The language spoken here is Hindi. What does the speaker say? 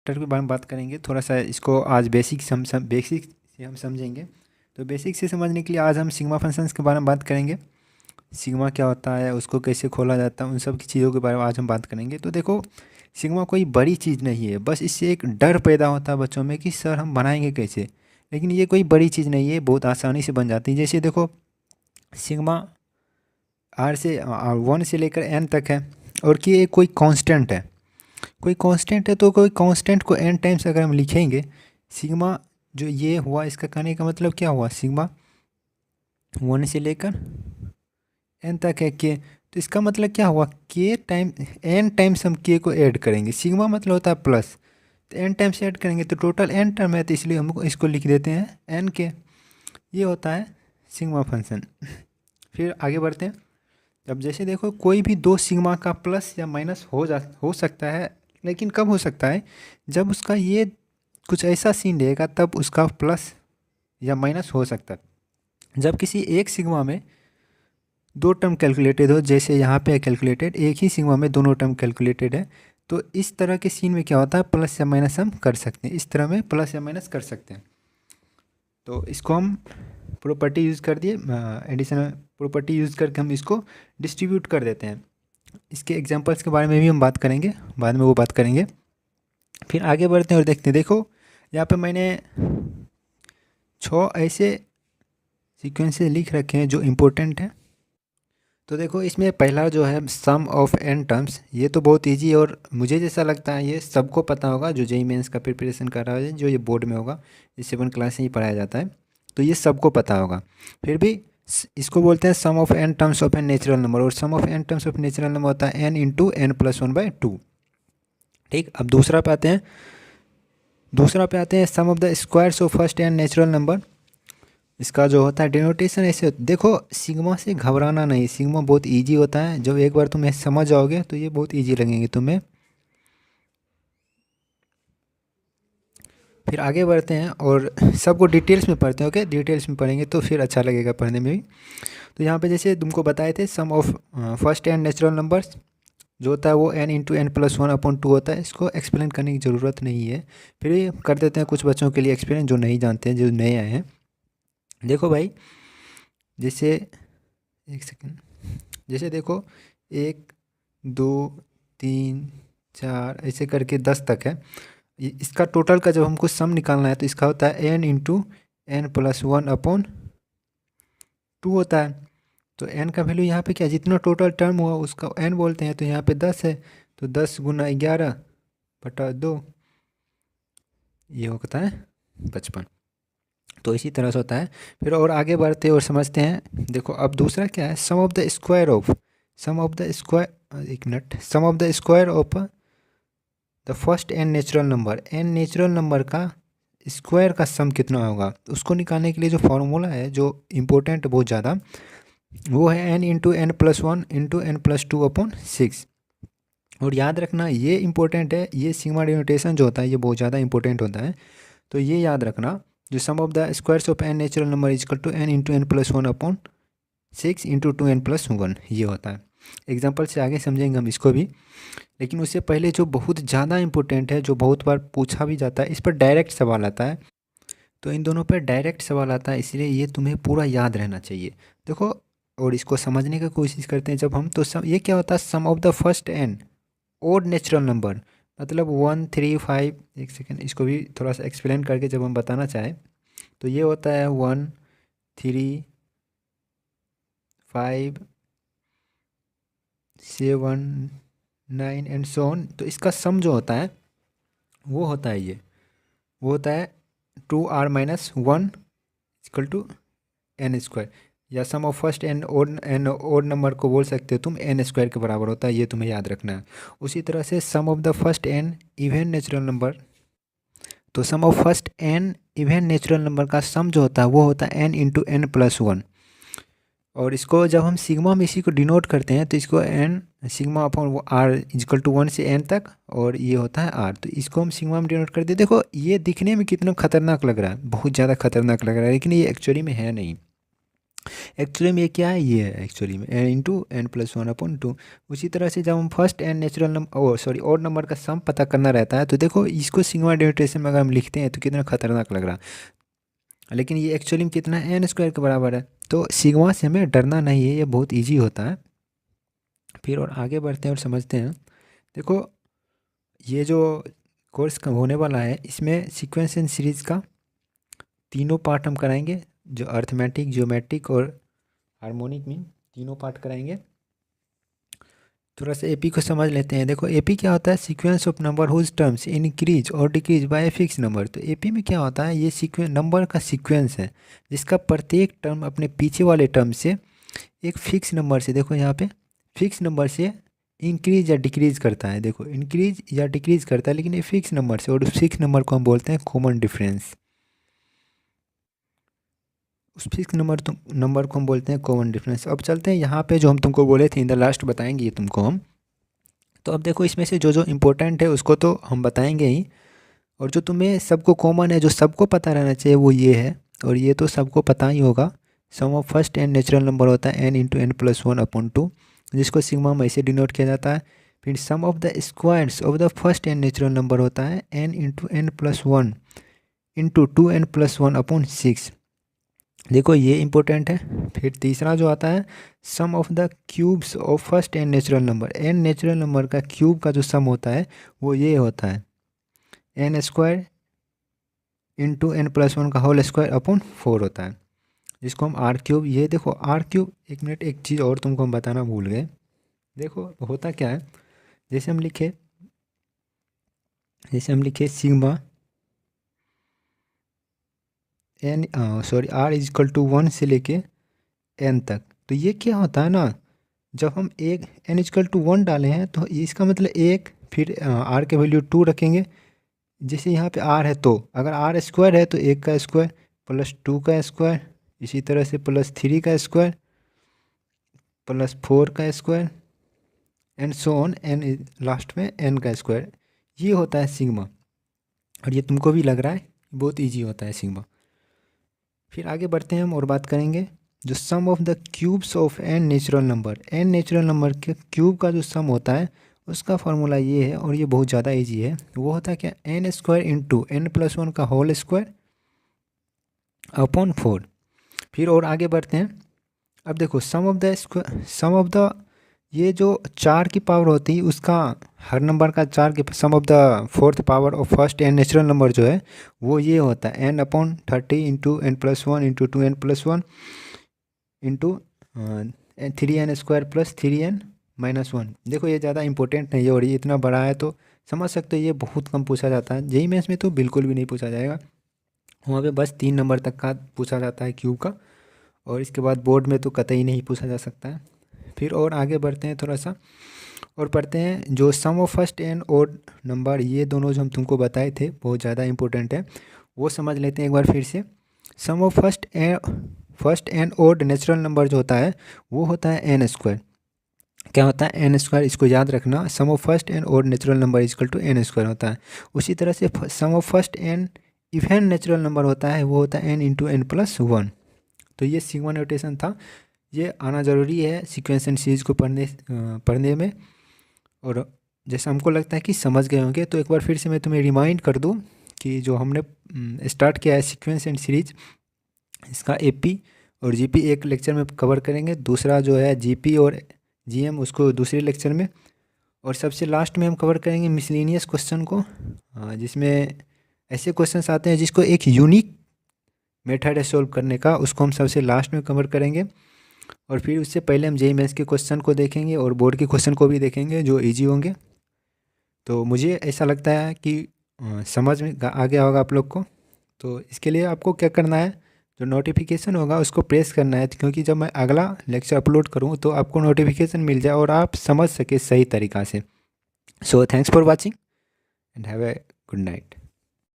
के बारे में बात करेंगे। थोड़ा सा इसको आज बेसिक से हम समझेंगे। तो बेसिक से समझने के लिए आज हम सिग्मा फंक्शंस के बारे में बात करेंगे। सिग्मा क्या होता है, उसको कैसे खोला जाता है, उन सब की चीज़ों के बारे में आज हम बात करेंगे। तो देखो, सिग्मा कोई बड़ी चीज़ नहीं है, बस इससे एक डर पैदा होता है बच्चों में कि सर हम बनाएंगे कैसे। लेकिन ये कोई बड़ी चीज़ नहीं है, बहुत आसानी से बन जाती है। जैसे देखो, सिग्मा आर से 1 से लेकर n तक है, और कि ये कोई कांस्टेंट है। कोई कांस्टेंट है तो कोई कांस्टेंट को n टाइम्स अगर हम लिखेंगे, सिग्मा जो ये हुआ, इसका कहने का मतलब क्या हुआ, सिग्मा 1 से लेकर n तक है के। तो इसका मतलब क्या हुआ, k टाइम n टाइम्स हम k को ऐड करेंगे। सिग्मा मतलब होता है प्लस, तो n टाइम्स ऐड करेंगे तो टोटल n टर्म है, तो इसलिए हम इसको लिख देते हैं n के। ये होता है सिग्मा फंक्शन। फिर आगे बढ़ते हैं। अब जैसे देखो, कोई भी दो सिग्मा का प्लस या माइनस हो सकता है, लेकिन कब हो सकता है, जब उसका ये कुछ ऐसा सीन रहेगा तब उसका प्लस या माइनस हो सकता है। जब किसी एक सिग्मा में दो टर्म कैलकुलेटेड हो, जैसे यहाँ पे कैलकुलेटेड, एक ही सिग्मा में दोनों टर्म कैलकुलेटेड है, तो इस तरह के सीन में क्या होता है, प्लस या माइनस हम कर सकते हैं। इस तरह में प्लस या माइनस कर सकते हैं। तो इसको हम प्रॉपर्टी यूज़ कर दिए, एडिशनल प्रॉपर्टी यूज़ करके हम इसको डिस्ट्रीब्यूट कर देते हैं। इसके एग्जांपल्स के बारे में भी हम बात करेंगे, बाद में वो बात करेंगे। फिर आगे बढ़ते हैं और देखते हैं। देखो, यहाँ पे मैंने 6 ऐसे सीक्वेंसेस लिख रखे हैं जो इम्पोर्टेंट हैं। तो देखो, इसमें पहला जो है सम ऑफ n टर्म्स, ये तो बहुत इजी और मुझे जैसा लगता है ये सबको पता होगा जो जेईई मेंस का प्रिपरेशन कर रहा है, जो ये बोर्ड में होगा, ये 7 क्लास से ही पढ़ाया जाता है, तो ये सबको पता होगा। फिर भी इसको बोलते हैं sum of n terms of n natural number, और sum of n terms of natural number होता है n इंटू n+1/2। ठीक, अब दूसरा पे आते हैं sum of the squares of first n natural number. इसका जो होता है डिनोटेशन ऐसे देखो, सिग्मा से घबराना नहीं, सिग्मा बहुत इजी होता है। जब एक बार तुम समझ जाओगे तो ये बहुत इजी लगेंगे तुम्हें। फिर आगे बढ़ते हैं और सबको डिटेल्स में पढ़ते हैं। ओके, डिटेल्स में पढ़ेंगे तो फिर अच्छा लगेगा पढ़ने में भी। तो यहाँ पे जैसे तुमको बताए थे, sum of first n natural numbers जो होता है वो n इंटू n+1/2 होता है। इसको एक्सप्लेन करने की ज़रूरत नहीं है, फिर भी कर देते हैं कुछ बच्चों के लिए एक्सप्लेन जो नहीं जानते हैं, जो नए आए हैं। देखो भाई, जैसे एक सेकेंड, जैसे देखो 1 2 3 4 ऐसे करके 10 तक है। इसका टोटल का जब हमको सम निकालना है तो इसका होता है n इंटू n+1/2 होता है। तो n का वैल्यू यहाँ पे क्या, जितना टोटल टर्म हुआ उसका n बोलते हैं, तो यहाँ पे 10 है, तो 10 गुना 11/2, ये होता है 55। तो इसी तरह से होता है। फिर और आगे बढ़ते और समझते हैं। देखो, अब दूसरा क्या है, sum of the square of the first n natural number. n natural number का स्क्वायर का सम कितना होगा, उसको निकालने के लिए जो फार्मूला है, जो इम्पोर्टेंट बहुत ज़्यादा, वो है n इंटू n+1/n+2/6। और याद रखना, ये इंपॉर्टेंट है, ये सिग्मा डिनोटेशन जो होता है ये बहुत ज़्यादा इंपॉर्टेंट होता है। तो ये याद रखना, जो sum of the squares of n natural number is equal to n into n+1/6 into 2n+1, ये होता है। एग्जाम्पल से आगे समझेंगे हम इसको भी, लेकिन उससे पहले जो बहुत ज़्यादा इंपॉर्टेंट है, जो बहुत बार पूछा भी जाता है, इस पर डायरेक्ट सवाल आता है। तो इन दोनों पर डायरेक्ट सवाल आता है, इसलिए ये तुम्हें पूरा याद रहना चाहिए। देखो, और इसको समझने की कोशिश करते हैं जब हम, तो ये क्या होता है, sum of the first n odd natural number, मतलब 1 3 5। एक सेकेंड, इसको भी थोड़ा सा एक्सप्लेन करके जब हम बताना चाहें, तो ये होता है 1 3 5 7 9 एंड सो ऑन। तो इसका सम जो होता है वो होता है वो होता है 2r-1 इक्वल टू n², या sum of first n odd number को बोल सकते हो तुम, n² के बराबर होता है, ये तुम्हें याद रखना है। उसी तरह से sum of the first n even natural number, तो sum of first n even natural number का सम जो होता है वो होता है n इंटू n+1। और इसको जब हम सिग्मा में इसी को डिनोट करते हैं, तो इसको n सिग्मा अपॉन वो r इक्वल टू 1 से n तक, और ये होता है r, तो इसको हम सिग्मा में डिनोट करते हैं। देखो, ये दिखने में कितना खतरनाक लग रहा है, बहुत ज़्यादा खतरनाक लग रहा है, लेकिन ये एक्चुअली में है नहीं। एक्चुअली में ये क्या है, ये है एक्चुअली में n into n plus one upon two. उसी तरह से जब हम first n natural number odd number का सम पता करना रहता है, तो देखो इसको सिग्मा डेनोटेशन में अगर हम लिखते हैं तो कितना खतरनाक लग रहा है, लेकिन ये एक्चुअली में कितना है, एन स्क्वायर के बराबर है। तो सिग्मा से हमें डरना नहीं है, ये बहुत ईजी होता है। फिर और आगे बढ़ते हैं और समझते हैं। देखो ये जो कोर्स का होने वाला है, इसमें सीक्वेंस एंड सीरीज का तीनों पार्ट हम कराएंगे, जो अर्थमेटिक, ज्योमेट्रिक और हार्मोनिक में तीनों पार्ट कराएंगे। थोड़ा सा एपी को समझ लेते हैं। देखो एपी क्या होता है, sequence of number whose terms increase और डिक्रीज बाय फिक्स नंबर। तो एपी में क्या होता है, ये सीक्वेंस नंबर का सीक्वेंस है जिसका प्रत्येक टर्म अपने पीछे वाले टर्म से एक फिक्स नंबर से, देखो यहाँ पे फिक्स नंबर से इंक्रीज या डिक्रीज करता है। देखो इंक्रीज या डिक्रीज करता है, लेकिन ये फिक्स नंबर से, और उस फिक्स नंबर को हम बोलते हैं कॉमन डिफरेंस। उस फिक्स नंबर को हम बोलते हैं कॉमन डिफरेंस। अब चलते हैं यहाँ पे, जो हम तुमको बोले थे इन द लास्ट बताएंगे ये तुमको हम। तो अब देखो इसमें से जो जो इम्पोर्टेंट है उसको तो हम बताएंगे ही, और जो तुम्हें सबको कॉमन है, जो सबको पता रहना चाहिए, वो ये है, और ये तो सबको पता ही होगा। Sum of first n natural number होता है n into n plus one upon two, जिसको सिग्मा में ऐसे डिनोट किया जाता है। फिर sum of the squares of the first n natural number होता है n into n plus one into two n plus one upon six. देखो ये इंपॉर्टेंट है। फिर तीसरा जो आता है, sum of the cubes of first n natural number, n natural number का क्यूब का जो सम होता है वो ये होता है n square into n plus one का होल स्क्वायर अपॉन फोर होता है, जिसको हम आर क्यूब। ये देखो आर क्यूब, एक मिनट एक चीज़ और तुमको हम बताना भूल गए। देखो होता क्या है, जैसे हम लिखे sigma n r equal to one से लेके एन तक। तो ये क्या होता है ना, जब हम एक एन इजकल टू वन डाले हैं तो इसका मतलब एक, फिर आर के वैल्यू टू रखेंगे। जैसे यहाँ पे आर है, तो अगर आर स्क्वायर है तो एक का स्क्वायर प्लस टू का स्क्वायर, इसी तरह से प्लस थ्री का स्क्वायर प्लस फोर का square and so on, n last में एन का स्क्वायर। ये होता है सिग्मा, और ये तुमको भी लग रहा है बहुत इजी होता है सिग्मा। फिर आगे बढ़ते हैं हम और बात करेंगे जो sum of the cubes of n natural number, n natural number के क्यूब का जो सम होता है उसका फार्मूला ये है, और ये बहुत ज़्यादा इजी है। वो होता है क्या, n square into n plus one का होल स्क्वायर अपॉन फोर। फिर और आगे बढ़ते हैं। अब देखो सम ऑफ द ये जो चार की पावर होती है उसका, हर नंबर का चार की sum of the fourth power of first n natural number जो है वो ये होता है n upon 30 into n plus one into two n plus one into three n square plus three n minus one. देखो ये ज़्यादा इंपॉर्टेंट नहीं है, और ये इतना बड़ा है तो समझ सकते हो ये बहुत कम पूछा जाता है। जेईई मेंस में तो बिल्कुल भी नहीं पूछा जाएगा, वहाँ पे बस 3 नंबर तक का पूछा जाता है क्यूब का, और इसके बाद बोर्ड में तो कतई नहीं पूछा जा सकता है। फिर और आगे बढ़ते हैं थोड़ा सा और पढ़ते हैं जो sum of first n odd number, ये दोनों जो हम तुमको बताए थे बहुत ज़्यादा इंपॉर्टेंट है, वो समझ लेते हैं एक बार फिर से। Sum of first n odd natural number जो होता है वो होता है एन स्क्वायर। क्या होता है, एन स्क्वायर, इसको याद रखना। Sum of first n odd natural number is equal to n square होता है। उसी तरह से sum of first n even natural number होता है, वो होता है n into n plus one. तो ये सिग्मा नोटेशन था, ये आना ज़रूरी है सीक्वेंस एंड सीरीज को पढ़ने में। और जैसा हमको लगता है कि समझ गए होंगे, तो एक बार फिर से मैं तुम्हें रिमाइंड कर दूं कि जो हमने स्टार्ट किया है सीक्वेंस एंड सीरीज, इसका एपी और जीपी एक लेक्चर में कवर करेंगे, दूसरा जो है जीपी और जीएम उसको दूसरे लेक्चर में, और सबसे लास्ट में हम कवर करेंगे मिसलेनियस क्वेश्चन को, जिसमें ऐसे क्वेश्चंस आते हैं जिसको एक यूनिक मेथड है सॉल्व करने का, उसको हम सबसे लास्ट में कवर करेंगे। और फिर उससे पहले हम जेईई मेंस के क्वेश्चन को देखेंगे और बोर्ड के क्वेश्चन को भी देखेंगे जो इजी होंगे। तो मुझे ऐसा लगता है कि समझ में आ गया होगा आप लोग को। तो इसके लिए आपको क्या करना है, जो नोटिफिकेशन होगा उसको प्रेस करना है, क्योंकि जब मैं अगला लेक्चर अपलोड करूँ तो आपको नोटिफिकेशन मिल जाए और आप समझ सके सही तरीक़ा से। So thanks for watching and have a good night.